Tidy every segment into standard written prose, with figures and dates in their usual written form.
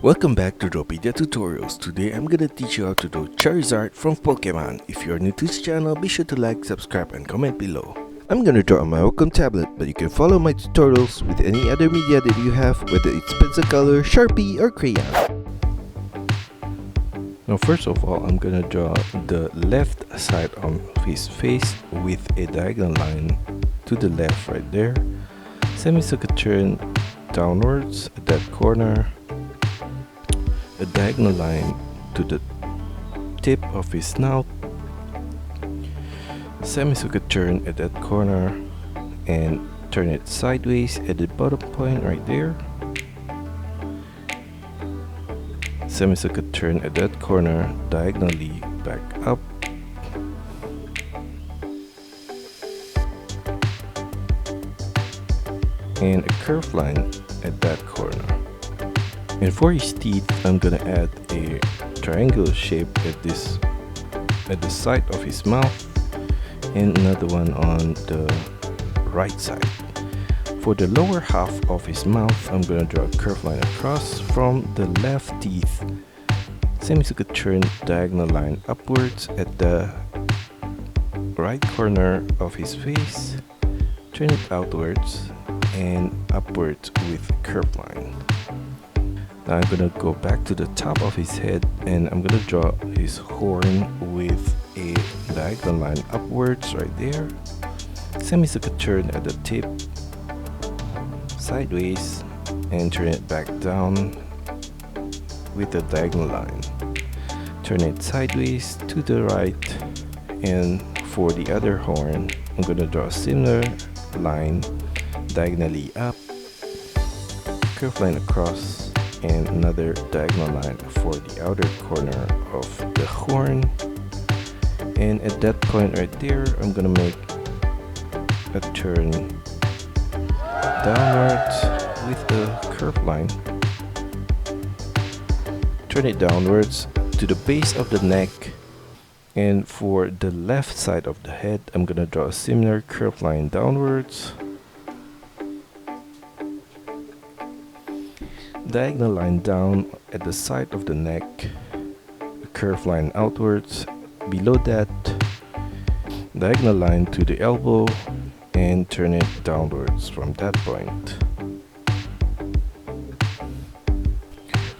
Welcome back to Drawpedia Tutorials. Today I'm gonna teach you how to draw Charizard from Pokemon. If you're new to this channel, be sure to like, subscribe, and comment below. I'm gonna draw on my Wacom tablet, but you can follow my tutorials with any other media that you have, whether it's pencil color, Sharpie, or crayon. Now first of all, I'm gonna draw the left side of his face with a diagonal line to the left right there. Semicircle turn downwards at that corner. A diagonal line to the tip of his snout, semicircle turn at that corner, and turn it sideways at the bottom point right there. Semicircle turn at that corner, diagonally back up. And a curved line at that corner. And for his teeth, I'm gonna add a triangle shape at the side of his mouth, and another one on the right side. For the lower half of his mouth, I'm gonna draw a curved line across from the left teeth, semicircle turn diagonal line upwards at the right corner of his face, turn it outwards and upwards with curved line. Now I'm gonna go back to the top of his head and I'm gonna draw his horn with a diagonal line upwards right there. Semicircle turn at the tip, sideways, and turn it back down with a diagonal line. Turn it sideways to the right, and for the other horn, I'm gonna draw a similar line diagonally up, curved line across, and another diagonal line for the outer corner of the horn. And at that point right there, I'm gonna make a turn downwards with a curved line. Turn it downwards to the base of the neck. And for the left side of the head, I'm gonna draw a similar curved line downwards, diagonal line down at the side of the neck, a curved line outwards, below that, diagonal line to the elbow, and turn it downwards from that point.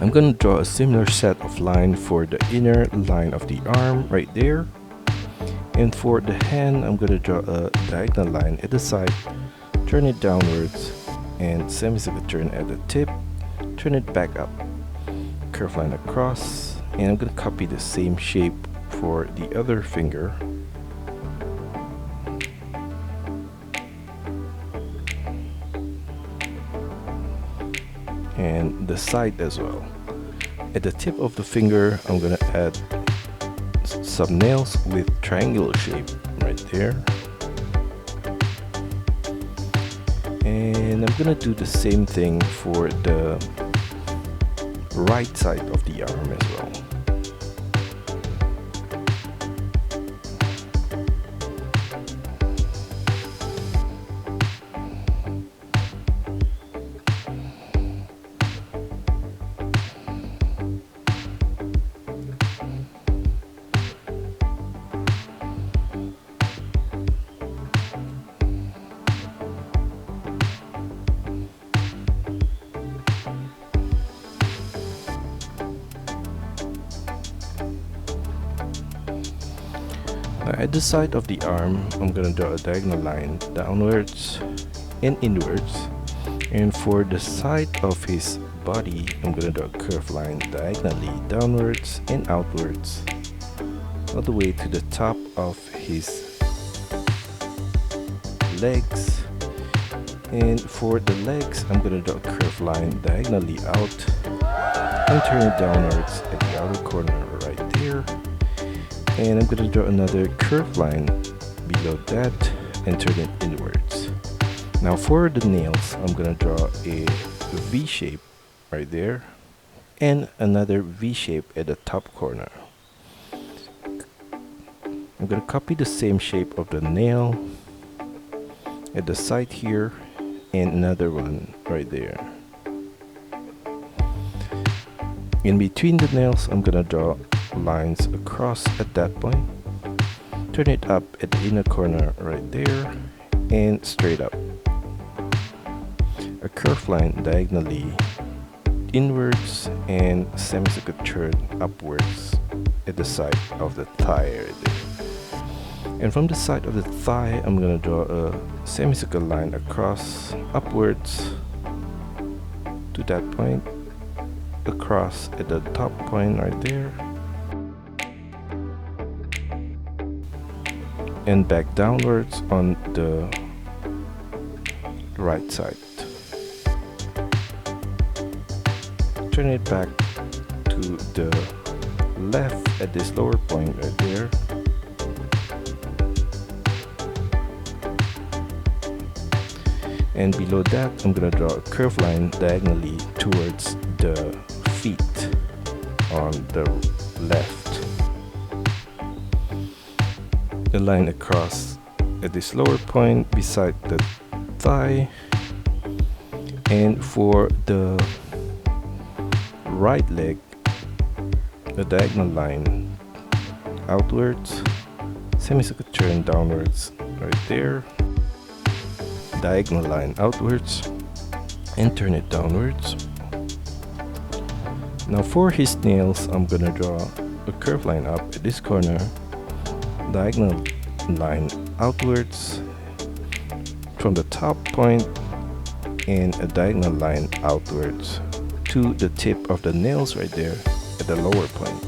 I'm gonna draw a similar set of line for the inner line of the arm right there. And for the hand, I'm gonna draw a diagonal line at the side, turn it downwards, and semicircle turn at the tip, turn it back up, curved line across, and I'm gonna copy the same shape for the other finger. And the side as well. At the tip of the finger, I'm gonna add some nails with triangular shape right there. And I'm gonna do the same thing for the right side of the arm as well. At the side of the arm, I'm gonna draw a diagonal line downwards and inwards. And for the side of his body, I'm gonna draw a curved line diagonally downwards and outwards, all the way to the top of his legs. And for the legs, I'm gonna draw a curved line diagonally out and turn it downwards at the outer corner right there. And I'm gonna draw another curved line below that and turn it inwards. Now for the nails, I'm gonna draw a V shape right there and another V shape at the top corner. I'm gonna copy the same shape of the nail at the side here and another one right there. In between the nails, I'm gonna draw lines across at that point. Turn it up at the inner corner right there and straight up. A curved line diagonally inwards and semicircular turn upwards at the side of the thigh right there. And from the side of the thigh, I'm gonna draw a semicircular line across upwards to that point, across at the top point right there, and back downwards on the right side. Turn it back to the left at this lower point right there. And below that, I'm gonna draw a curved line diagonally towards the feet on the left. The line across at this lower point beside the thigh. And for the right leg, the diagonal line outwards, semicircular turn downwards right there, diagonal line outwards, and turn it downwards. Now for his nails, I'm gonna draw a curved line up at this corner, diagonal line outwards from the top point, and a diagonal line outwards to the tip of the nails right there at the lower point.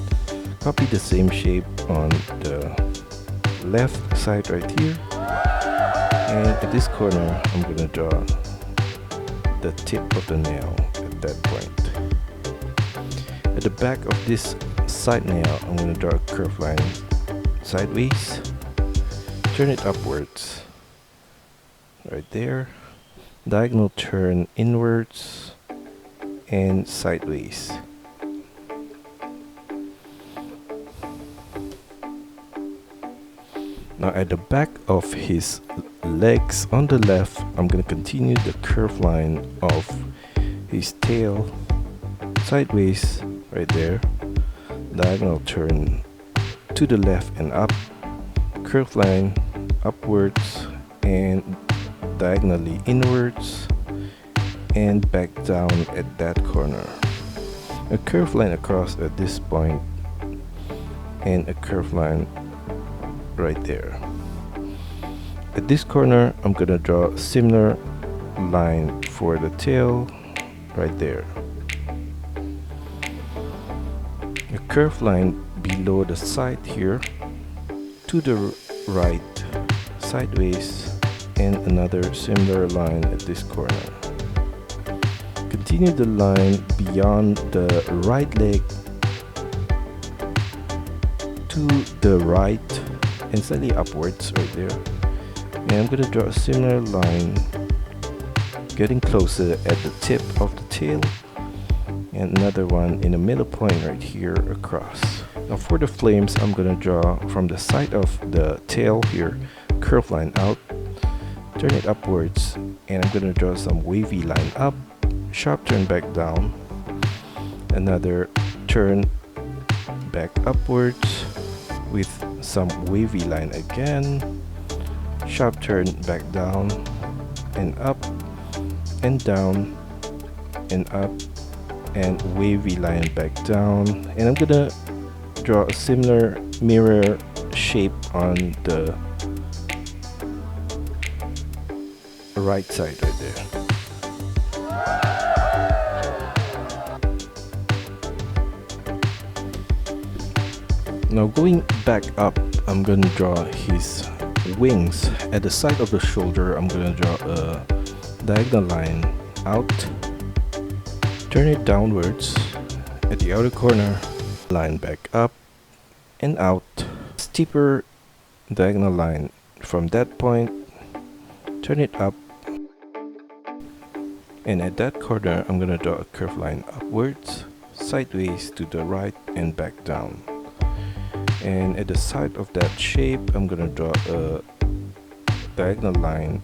Copy the same shape on the left side right here. And at this corner, I'm gonna draw the tip of the nail at that point. At the back of this side nail, I'm gonna draw a curved line sideways. Turn it upwards right there. Diagonal turn inwards and sideways. Now at the back of his legs on the left, I'm gonna continue the curved line of his tail sideways right there. Diagonal turn to the left and up, curved line upwards and diagonally inwards and back down at that corner. A curved line across at this point and a curved line right there. At this corner, I'm gonna draw a similar line for the tail right there. A curved line below the side here to the right sideways, and another similar line at this corner. Continue the line beyond the right leg to the right and slightly upwards right there. And I'm going to draw a similar line getting closer at the tip of the tail, and another one in the middle point right here across. Now for the flames, I'm going to draw from the side of the tail here, curved line out, turn it upwards, and I'm going to draw some wavy line up, sharp turn back down, another turn back upwards with some wavy line again, sharp turn back down and up and down and up, and wavy line back down. And I'm gonna draw a similar mirror shape on the right side right there. Now going back up, I'm gonna draw his wings. At the side of the shoulder, I'm gonna draw a diagonal line out, turn it downwards. At the outer corner, line back up and out, steeper diagonal line from that point, turn it up, and at that corner I'm gonna draw a curved line upwards, sideways to the right and back down. And at the side of that shape, I'm gonna draw a diagonal line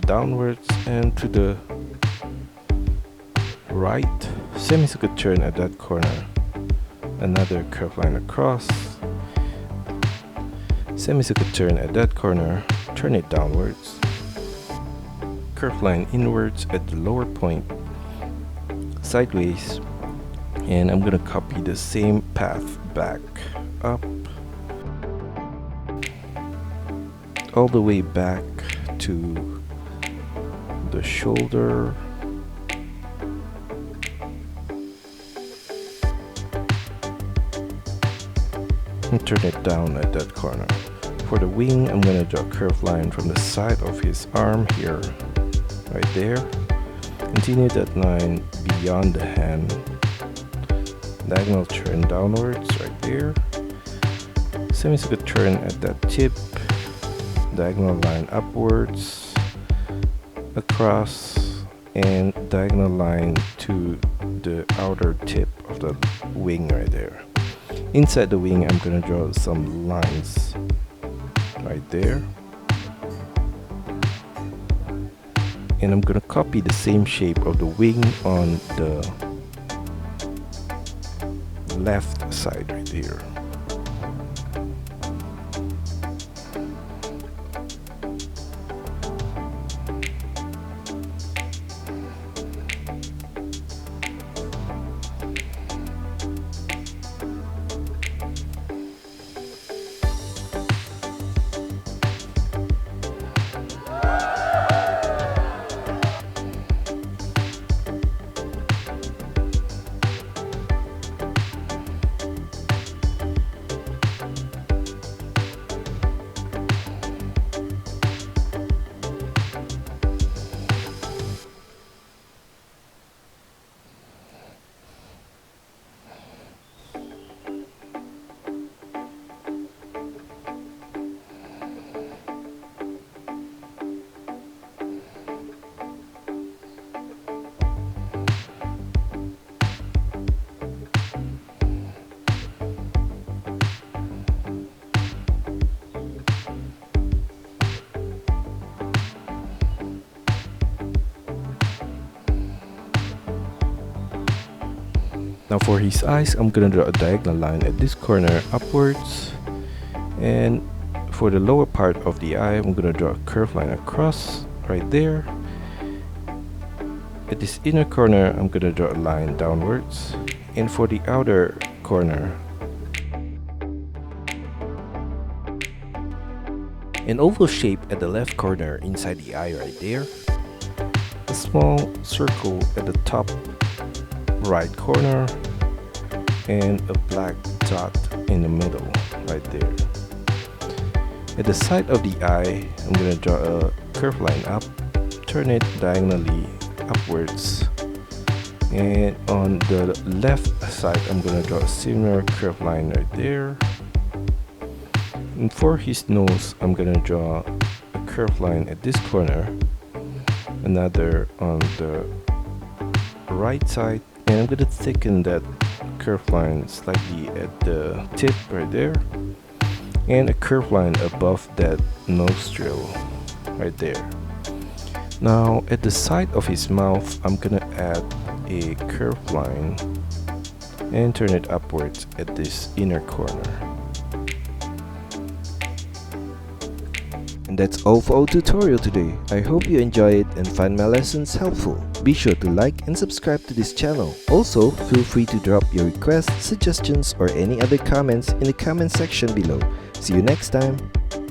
downwards and to the right, semicircular turn at that corner, Another curved line across. Semicircle turn at that corner, turn it downwards. Curved line inwards at the lower point, sideways, and I'm gonna copy the same path back up, all the way back to the shoulder, and turn it down at that corner. For the wing, I'm gonna draw a curved line from the side of his arm here, right there. Continue that line beyond the hand. Diagonal turn downwards, right there. Semicircle turn at that tip. Diagonal line upwards, across, and diagonal line to the outer tip of the wing right there. Inside the wing, I'm gonna draw some lines right there, and I'm gonna copy the same shape of the wing on the left side right here. Now for his eyes, I'm gonna draw a diagonal line at this corner upwards, and for the lower part of the eye, I'm gonna draw a curved line across right there. At this inner corner, I'm gonna draw a line downwards, and for the outer corner, an oval shape at the left corner inside the eye right there. A small circle at the top right corner, and a black dot in the middle right there. At the side of the eye, I'm gonna draw a curved line up, turn it diagonally upwards, and on the left side, I'm gonna draw a similar curved line right there. And for his nose, I'm gonna draw a curved line at this corner, another on the right side, and I'm gonna thicken that curved line slightly at the tip right there, and a curved line above that nostril right there. Now at the side of his mouth, I'm gonna add a curved line and turn it upwards at this inner corner. And that's all for our tutorial today. I hope you enjoy it and find my lessons helpful. Be sure to like and subscribe to this channel. Also, feel free to drop your requests, suggestions, or any other comments in the comment section below. See you next time.